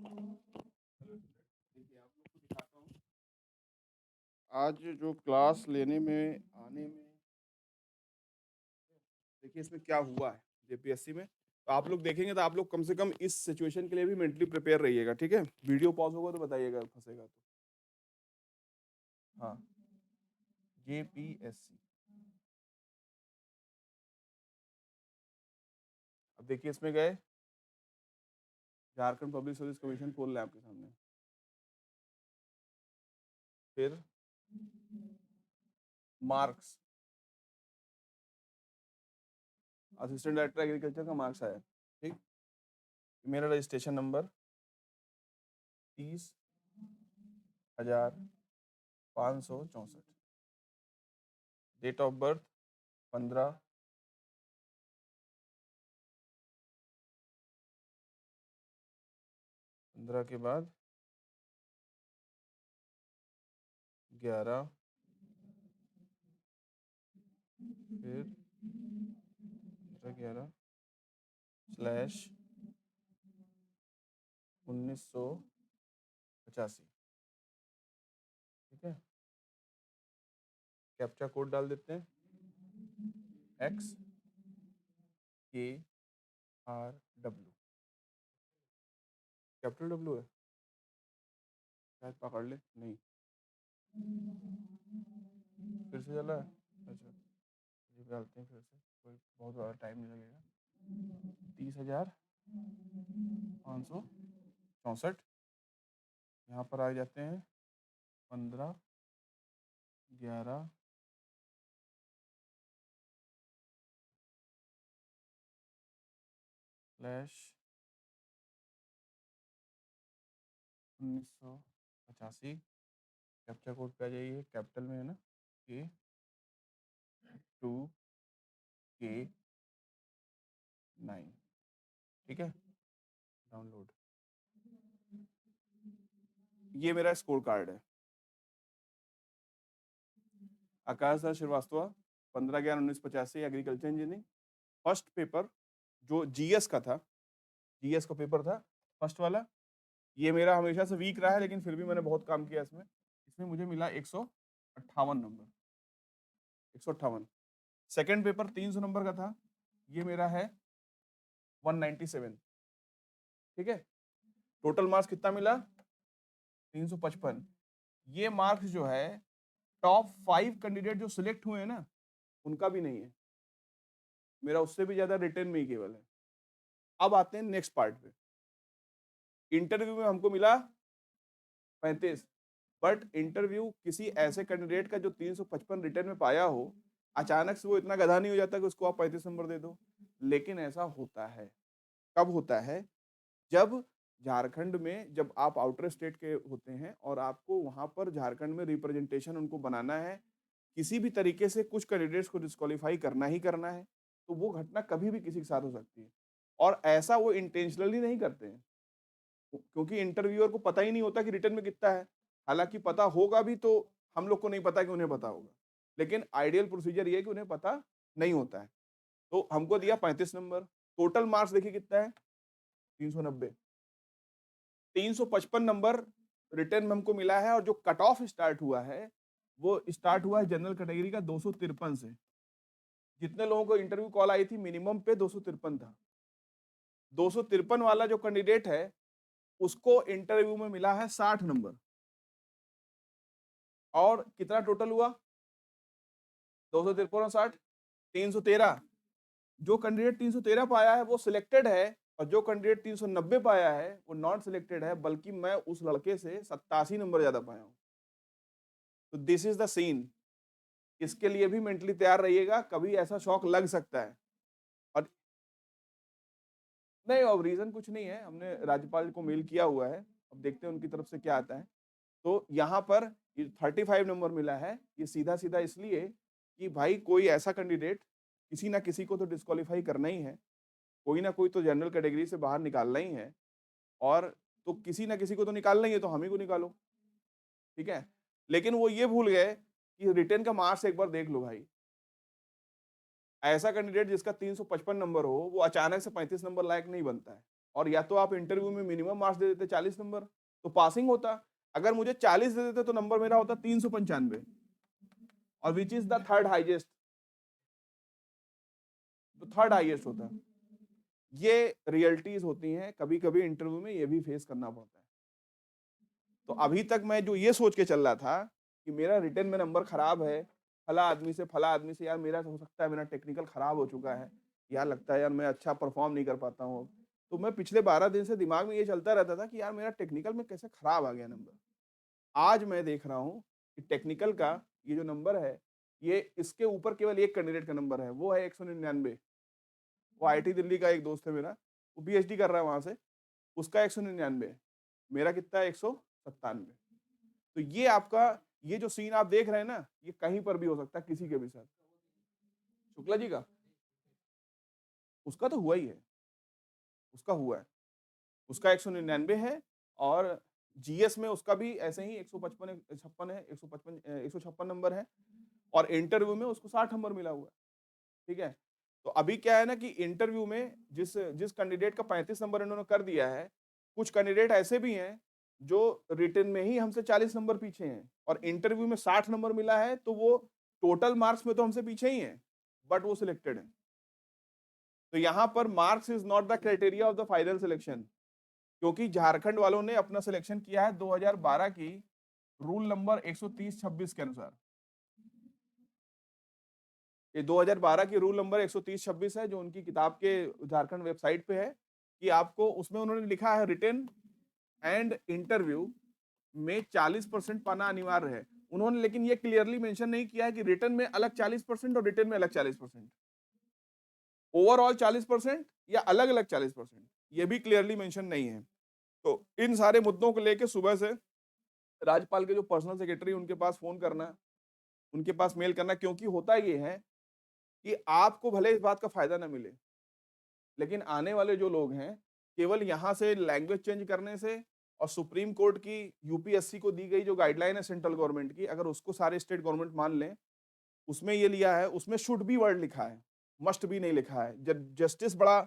देखिए आप लोग को दिखाता हूँ आज जो क्लास लेने में आने में, देखिए इसमें क्या हुआ है जेपीएससी में। तो आप लोग देखेंगे तो आप लोग कम से कम इस सिचुएशन के लिए भी मेंटली प्रिपेयर रहिएगा, ठीक है। वीडियो पॉज होगा तो बताइएगा फंसेगा तो। हाँ, जेपीएससी। अब देखिए इसमें गए, झारखंड पब्लिक सर्विस कमीशन खोल रहे हैं आपके सामने। फिर मार्क्स, असिस्टेंट डायरेक्टर एग्रीकल्चर का मार्क्स आया, ठीक। मेरा registration number 30,564, date of birth 15, 15 के बाद 11, फिर 11/1985, ठीक है। कैप्चा कोड डाल देते हैं, XKRW, कैपिटल डब्ल्यू है, शायद पकड़ ले नहीं, फिर से चला है। अच्छा, ये डालते हैं फिर से, कोई बहुत ज़्यादा टाइम नहीं लगेगा। 30,564, यहाँ पर आ जाते हैं 15, 11, स्लैश 1985, कैप्चा कोड पे आ जाइए, कैपिटल में है ना, K2K9, ठीक है। डाउनलोड, ये मेरा स्कोर कार्ड है। Akash Das Shrivastava, 15/11/1985, agriculture engineering. First paper जो जीएस का था, जीएस का पेपर था फर्स्ट वाला, ये मेरा हमेशा से वीक रहा है, लेकिन फिर भी मैंने बहुत काम किया इसमें। इसमें मुझे मिला 158 नंबर, 158। सेकंड पेपर 300 नंबर का था, ये मेरा है 197, ठीक है। टोटल मार्क्स कितना मिला? 355। ये मार्क्स जो है टॉप 5 कैंडिडेट जो सिलेक्ट हुए हैं ना, उनका भी नहीं है, मेरा उससे भी ज्यादा रिटर्न में ही केवल है। अब आते हैं नेक्स्ट पार्ट पे। इंटरव्यू में हमको मिला 35, बट इंटरव्यू किसी ऐसे कैंडिडेट का जो 355 रिटर्न में पाया हो, अचानक से वो इतना गधा नहीं हो जाता कि उसको आप 35 नंबर दे दो। लेकिन ऐसा होता है, कब होता है? जब झारखंड में, जब आप आउटर स्टेट के होते हैं और आपको वहां पर झारखंड में रिप्रेजेंटेशन उनको बनाना है, किसी भी तरीके से कुछ कैंडिडेट्स को डिस्क्वालीफाई करना ही करना है, तो वो घटना कभी भी किसी के साथ हो सकती है। और ऐसा वो इंटेंशनली नहीं करते हैं, क्योंकि इंटरव्यूअर को पता ही नहीं होता कि रिटर्न में कितना है। हालांकि पता होगा भी तो हम लोग को नहीं पता कि उन्हें पता होगा, लेकिन आइडियल प्रोसीजर ये है कि उन्हें पता नहीं होता है। तो हमको दिया 35 नंबर। टोटल मार्क्स देखिए कितना है, 390। 355 नंबर रिटर्न में हमको मिला है, और जो कट ऑफ स्टार्ट हुआ है वो स्टार्ट हुआ है जनरल कैटेगरी का 253 से। जितने लोगों को इंटरव्यू कॉल आई थी, मिनिमम पे 253 था। 253 वाला जो कैंडिडेट है, उसको इंटरव्यू में मिला है 60 नंबर। और कितना टोटल हुआ? 253 और 60, 313। जो कैंडिडेट 313 पाया है वो सिलेक्टेड है, और जो कैंडिडेट 390 पाया है वो नॉट सिलेक्टेड है, बल्कि मैं उस लड़के से 87 नंबर ज्यादा पाया हूं। तो दिस इज द सीन। इसके लिए भी मेंटली तैयार रहिएगा, कभी ऐसा शौक लग सकता है। और नहीं, अब रीजन कुछ नहीं है, हमने राज्यपाल को मेल किया हुआ है, अब देखते हैं उनकी तरफ से क्या आता है। तो यहाँ पर 35 नंबर मिला है, ये सीधा सीधा इसलिए कि भाई कोई ऐसा कैंडिडेट, किसी ना किसी को तो डिस्क्वालीफाई करना ही है, कोई ना कोई तो जनरल कैटेगरी से बाहर निकालना ही है, और तो किसी ना किसी को तो निकालना ही है, तो हम ही को निकालो, ठीक है। लेकिन वो ये भूल गए कि रिटर्न का मार्क्स एक बार देख लो भाई। ऐसा कैंडिडेट जिसका 355 नंबर हो, वो अचानक से 35 नंबर लायक नहीं बनता है। और या तो आप इंटरव्यू में मिनिमम मार्क्स दे देते 40 नंबर तो पासिंग होता। अगर मुझे 40 दे देते तो नंबर मेरा होता 395 और which is the third highest, तो थर्ड हाईएस्ट होता। ये रियलिटीज होती हैं, कभी कभी इंटरव्यू में ये भी फेस करना पड़ता है। तो अभी तक मैं जो ये सोच के चल रहा था कि मेरा रिटन में नंबर खराब है, फला आदमी से यार मेरा हो सकता है मेरा टेक्निकल खराब हो चुका है, यार लगता है यार मैं अच्छा परफॉर्म नहीं कर पाता हूँ। तो मैं पिछले 12 दिन से दिमाग में ये चलता रहता था कि यार मेरा टेक्निकल में कैसे खराब आ गया नंबर। आज मैं देख रहा हूँ कि टेक्निकल का ये जो नंबर है, ये इसके ऊपर केवल एक कैंडिडेट का नंबर है, वो है 199। वो आईआईटी दिल्ली का एक दोस्त है मेरा, वो पीएचडी कर रहा है वहां से, उसका 199, मेरा कितना है 197। तो ये आपका ये जो सीन आप देख रहे हैं ना, ये कहीं पर भी हो सकता है किसी के भी साथ। शुक्ला जी का उसका तो हुआ ही है, उसका हुआ है, उसका 199 है और जीएस में उसका भी ऐसे ही 155 56 है, 155 156 नंबर है और इंटरव्यू में उसको 60 नंबर मिला हुआ है। ठीक है, तो अभी क्या है ना कि इंटरव्यू में जिस जिस कैंडिडेट का 35 नंबर इन्होंने कर दिया है, कुछ कैंडिडेट ऐसे भी हैं जो रिटन में ही हमसे 40 नंबर पीछे हैं और इंटरव्यू में 60 नंबर मिला है, तो वो टोटल मार्क्स में तो हमसे पीछे ही हैं, बट वो सिलेक्टेड है। तो यहाँ पर marks is not the criteria of the final selection, क्योंकि झारखंड वालों ने अपना सिलेक्शन किया है 2012 की रूल नंबर 130-26 के अनुसार। ये 2012 की रूल नंबर 130-26 है, जो उनकी किताब के झारखंड वेबसाइट पे है कि आपको उसमें उन्होंने लिखा है रिटन एंड इंटरव्यू में 40% पाना अनिवार्य है। उन्होंने लेकिन ये क्लियरली मेंशन नहीं किया है कि रिटन में अलग 40% और रिटन में अलग 40%, ओवरऑल 40% या अलग अलग 40%, ये भी क्लियरली मेंशन नहीं है। तो इन सारे मुद्दों को लेकर सुबह से राज्यपाल के जो पर्सनल सेक्रेटरी उनके पास फोन करना, उनके पास मेल करना, क्योंकि होता ये है कि आपको भले इस बात का फायदा ना मिले, लेकिन आने वाले जो लोग हैं, केवल यहाँ से लैंग्वेज चेंज करने से और सुप्रीम कोर्ट की यूपीएससी को दी गई जो गाइडलाइन है सेंट्रल गवर्नमेंट की, अगर उसको सारे स्टेट गवर्नमेंट मान लें, उसमें ये लिया है, उसमें शुड बी वर्ड लिखा है, मस्ट बी नहीं लिखा है। जस्टिस बड़ा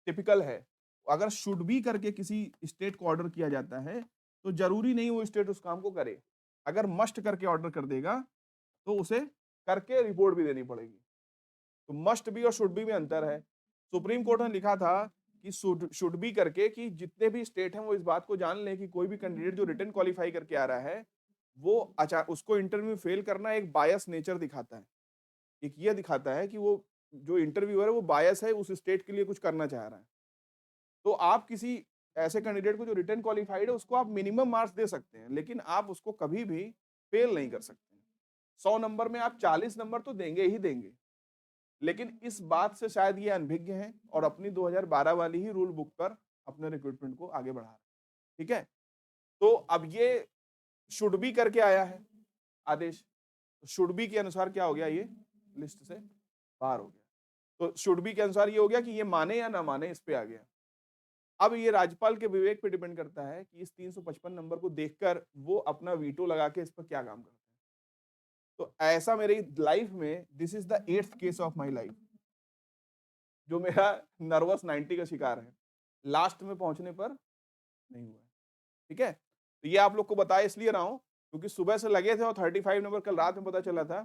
टिपिकल है, अगर शुड बी करके किसी स्टेट को ऑर्डर किया जाता है तो जरूरी नहीं वो स्टेट उस काम को करे। अगर मस्ट करके ऑर्डर कर देगा तो उसे करके रिपोर्ट भी देनी पड़ेगी। तो मस्ट बी और शुड बी में अंतर है। सुप्रीम कोर्ट ने लिखा था कि शुड बी करके कि जितने भी स्टेट हैं वो इस बात को जान लें कि कोई भी कैंडिडेट जो रिटन क्वालिफाई करके आ रहा है, वो अच्छा उसको इंटरव्यू फेल करना एक बायस नेचर दिखाता है। एक ये दिखाता है कि वो जो इंटरव्यूअर है वो बायस है, उस स्टेट के लिए कुछ करना चाह रहा है। तो आप किसी ऐसे कैंडिडेट को जो रिटन क्वालिफाइड है उसको आप मिनिमम मार्क्स दे सकते हैं, लेकिन आप उसको कभी भी फेल नहीं कर सकते। 100 नंबर में आप 40 नंबर तो देंगे ही देंगे, लेकिन इस बात से शायद ये अनभिज्ञ हैं और अपनी 2012 वाली ही रूल बुक पर अपने रिक्रूटमेंट को आगे बढ़ा रहे हैं। ठीक है, तो अब ये शुड बी करके आया है आदेश, शुड बी के अनुसार क्या हो गया, ये लिस्ट से बाहर हो गया। तो शुड बी के अनुसार ये हो गया कि ये माने या ना माने, इस पे आ गया। अब ये राज्यपाल के विवेक पे डिपेंड करता है कि इस 355 नंबर को देखकर वो अपना वीटो लगा के इस पर क्या काम करते हैं। तो ऐसा मेरी लाइफ में this is the 8th case of my life जो मेरा नर्वस 90 का शिकार है, लास्ट में पहुंचने पर नहीं हुआ है। ठीक है, तो ये आप लोग को बताया इसलिए रहा हूं क्योंकि सुबह से लगे थे और 35 नंबर कल रात में पता चला था।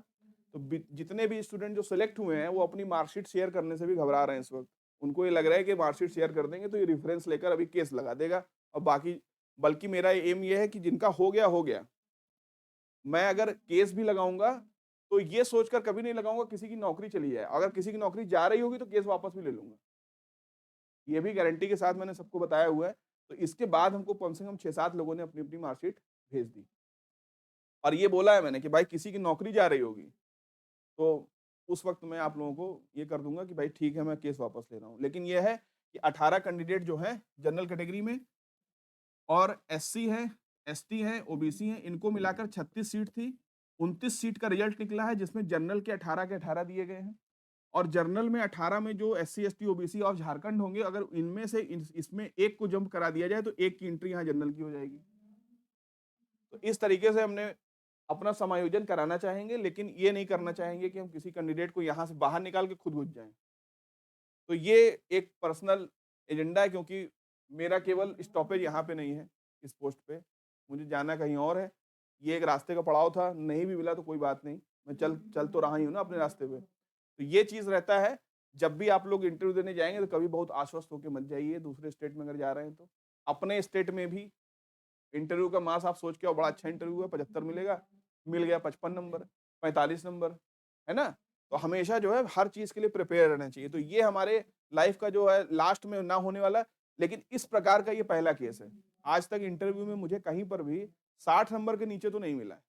तो जितने भी स्टूडेंट जो सिलेक्ट हुए हैं वो अपनी मार्कशीट शेयर करने से भी घबरा रहे हैं इस वक्त। उनको ये लग रहा है कि मार्कशीट शेयर कर देंगे तो ये रेफरेंस लेकर अभी केस लगा देगा और बाकी, बल्कि मेरा एम ये है कि जिनका हो गया, मैं अगर केस भी लगाऊंगा तो ये सोचकर कभी नहीं लगाऊंगा किसी की नौकरी चली जाए, अगर किसी की नौकरी जा रही होगी तो केस वापस भी ले लूंगा। ये भी गारंटी के साथ मैंने सबको बताया हुआ है। तो इसके बाद हमको कम से कम 6-7 लोगों ने अपनी अपनी मार्कशीट भेज दी और ये बोला है मैंने कि भाई किसी की नौकरी जा रही होगी तो उस वक्त मैं आप लोगों को ये कर दूंगा कि भाई ठीक है मैं केस वापस ले रहा हूँ। लेकिन ये है कि 18 कैंडिडेट जो हैं जनरल कैटेगरी में और एससी हैं, एसटी हैं, ओबीसी हैं, इनको मिलाकर 36 सीट थी। 29 सीट का रिजल्ट निकला है जिसमें जनरल के 18 दिए गए हैं और जनरल में 18 में जो एससी, एसटी, ओबीसी और झारखंड होंगे, अगर इनमें से इसमें एक को जंप करा दिया जाए तो एक की एंट्री यहाँ जनरल की हो जाएगी। तो इस तरीके से हमने अपना समायोजन कराना चाहेंगे, लेकिन ये नहीं करना चाहेंगे कि हम किसी कैंडिडेट को यहाँ से बाहर निकाल के खुद घुस जाएं। तो ये एक पर्सनल एजेंडा है, क्योंकि मेरा केवल स्टॉपेज यहाँ पे नहीं है, इस पोस्ट पे, मुझे जाना कहीं और है। ये एक रास्ते का पड़ाव था, नहीं भी मिला तो कोई बात नहीं, मैं चल चल तो रहा ही हूँ ना अपने रास्ते पे। तो ये चीज़ रहता है, जब भी आप लोग इंटरव्यू देने जाएँगे तो कभी बहुत आश्वस्त होके मत जाइए, दूसरे स्टेट में अगर जा रहे हैं तो। अपने स्टेट में भी इंटरव्यू का मार्क्स आप सोच के आओ, बड़ा अच्छा इंटरव्यू है, 75 मिलेगा, मिल गया 55 नंबर, 45 नंबर, है ना? तो हमेशा जो है हर चीज़ के लिए प्रिपेयर रहना चाहिए। तो ये हमारे लाइफ़ का जो है लास्ट में ना होने वाला, लेकिन इस प्रकार का ये पहला केस है। आज तक इंटरव्यू में मुझे कहीं पर भी 60 नंबर के नीचे तो नहीं मिला है।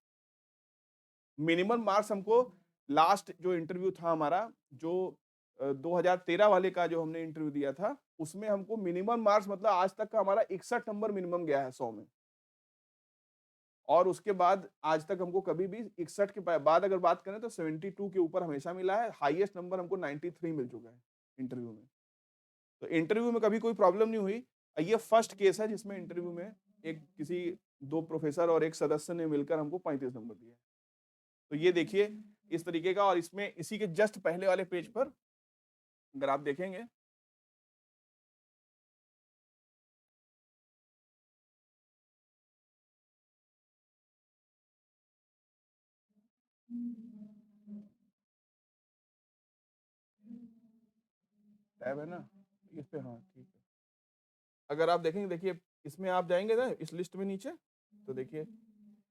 मिनिमम मार्क्स हमको लास्ट जो इंटरव्यू था हमारा, जो 2013 वाले का जो हमने इंटरव्यू दिया था, उसमें हमको मिनिमम मार्क्स मतलब आज तक का हमारा 61 नंबर मिनिमम गया है 100 में। और उसके बाद आज तक हमको कभी भी 61 के बाद अगर बात करें तो 72 के ऊपर हमेशा मिला है। हाईएस्ट नंबर हमको 93 मिल चुका है इंटरव्यू में। तो इंटरव्यू में कभी कोई प्रॉब्लम नहीं हुई। ये फर्स्ट केस है जिसमें इंटरव्यू में एक किसी 2 प्रोफेसर और 1 सदस्य ने मिलकर हमको 35 नंबर दिए। तो ये देखिए इस तरीके का, और इसमें इसी के जस्ट पहले वाले पेज पर अगर आप देखेंगे, टैब है ना? इस पे हाँ, ठीक है। अगर आप देखेंगे, देखिए इसमें आप जाएँगे ना इस लिस्ट में नीचे, तो देखिए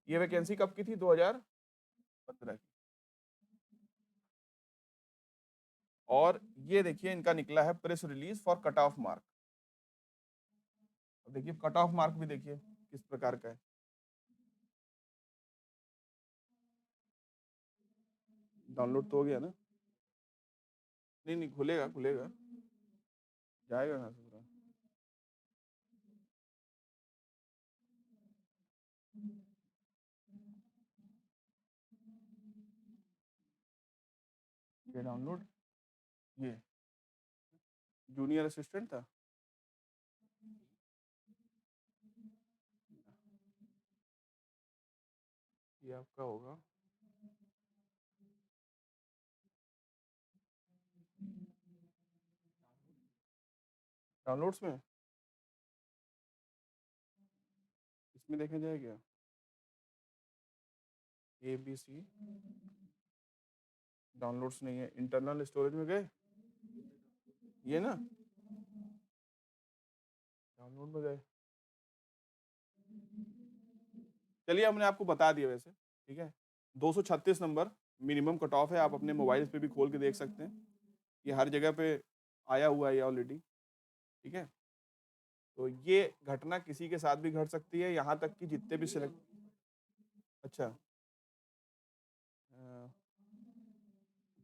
ये वैकेंसी कब की थी? 2015 की। और ये देखिए इनका निकला है press release for cut off mark. अब देखिए कट ऑफ मार्क भी देखिए किस प्रकार का है। डाउनलोड तो हो गया ना? नहीं, नहीं, खुलेगा, खुलेगा। जाएगा कहाँ से पूरा? ये डाउनलोड, ये जूनियर असिस्टेंट था। ये आपका होगा। डाउनलोड्स में, इसमें देखा जाए क्या? ABC डाउनलोड्स नहीं है, इंटरनल स्टोरेज में गए, ये ना डाउनलोड में गए। चलिए हमने आपको बता दिया वैसे, ठीक है। 236 नंबर मिनिमम कट ऑफ है, आप अपने मोबाइल पे भी खोल के देख सकते हैं। ये हर जगह पे आया हुआ है ये ऑलरेडी, ठीक है। तो ये घटना किसी के साथ भी घट सकती है, यहाँ तक कि जितने भी सिलेक्ट, अच्छा, अ,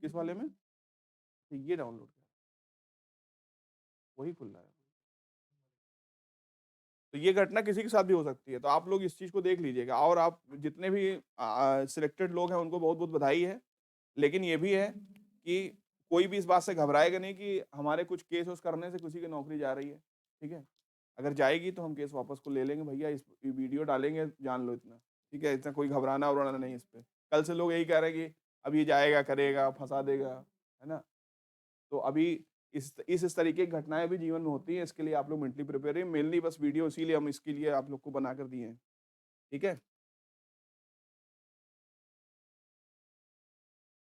किस वाले में? ये डाउनलोड कर, वही खुल रहा है। तो ये घटना किसी के साथ भी हो सकती है, तो आप लोग इस चीज़ को देख लीजिएगा, और आप जितने भी सिलेक्टेड लोग हैं उनको बहुत-बहुत बधाई है। लेकिन ये भी है कि कोई भी इस बात से घबराएगा नहीं कि हमारे कुछ केस-वेस करने से किसी की नौकरी जा रही है, ठीक है? अगर जाएगी तो हम केस वापस को ले लेंगे भैया, इस वीडियो डालेंगे, जान लो इतना, ठीक है? इतना कोई घबराना-वबराना नहीं इस पे। कल से लोग यही कह रहे हैं कि अब ये जाएगा, करेगा, फँसा देगा, है ना? तो अभी इस तरीके की घटनाएँ भी जीवन में होती हैं, इसके लिए आप लोग मेंटली प्रिपेयर रहिए। मेनली बस वीडियो इसीलिए हम इसके लिए आप लोग को बना कर दिए हैं, ठीक है?